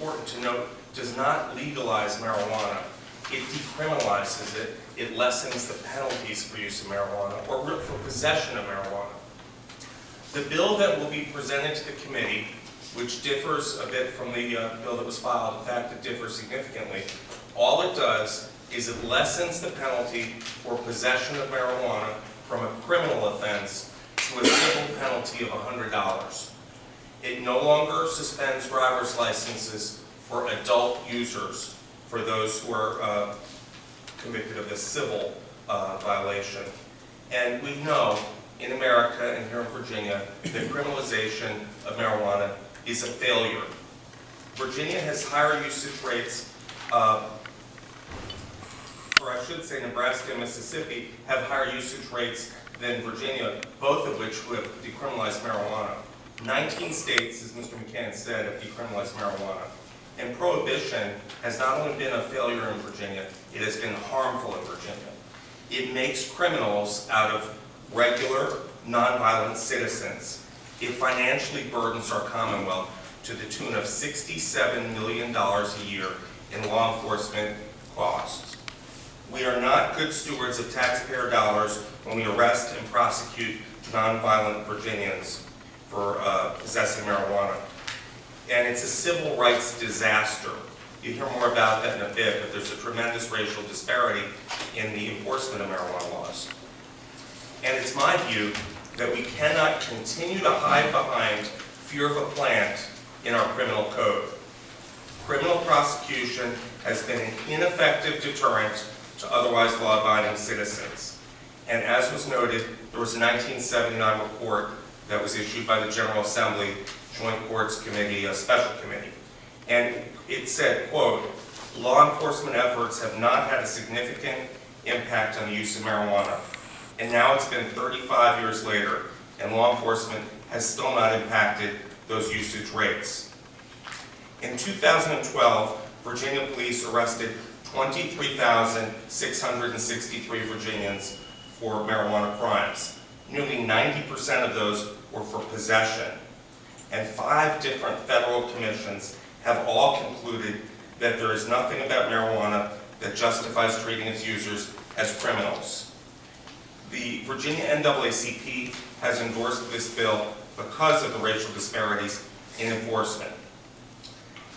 important to note, does not legalize marijuana. It decriminalizes it. It lessens the penalties for use of marijuana or for possession of marijuana. The bill that will be presented to the committee, which differs a bit from the bill that was filed, in fact it differs significantly, all it does is it lessens the penalty for possession of marijuana from a criminal offense to a civil penalty of $100. It no longer suspends driver's licenses for adult users, for those who are convicted of this civil violation. And we know in America and here in Virginia that criminalization of marijuana is a failure. Virginia has higher usage rates, or I should say Nebraska and Mississippi have higher usage rates than Virginia, both of which have decriminalized marijuana. 19 states, as Mr. McCann said, have decriminalized marijuana. And prohibition has not only been a failure in Virginia, it has been harmful in Virginia. It makes criminals out of regular, nonviolent citizens. It financially burdens our Commonwealth to the tune of $67 million a year in law enforcement costs. We are not good stewards of taxpayer dollars when we arrest and prosecute nonviolent Virginians for possessing marijuana. And it's a civil rights disaster. You'll hear more about that in a bit, but there's a tremendous racial disparity in the enforcement of marijuana laws. And it's my view that we cannot continue to hide behind fear of a plant in our criminal code. Criminal prosecution has been an ineffective deterrent to otherwise law-abiding citizens. And as was noted, there was a 1979 report that was issued by the General Assembly Joint Courts Committee, a special committee. And it said, quote, law enforcement efforts have not had a significant impact on the use of marijuana. And now it's been 35 years later, and law enforcement has still not impacted those usage rates. In 2012, Virginia police arrested 23,663 Virginians for marijuana crimes. Nearly 90% of those were for possession. And 5 different federal commissions have all concluded that there is nothing about marijuana that justifies treating its users as criminals. The Virginia NAACP has endorsed this bill because of the racial disparities in enforcement.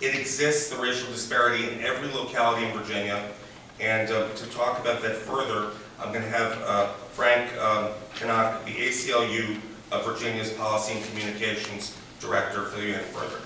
It exists, the racial disparity, in every locality in Virginia. And to talk about that further, I'm going to have Frank Canuck, the ACLU of Virginia's Policy and Communications Director, fill you in further.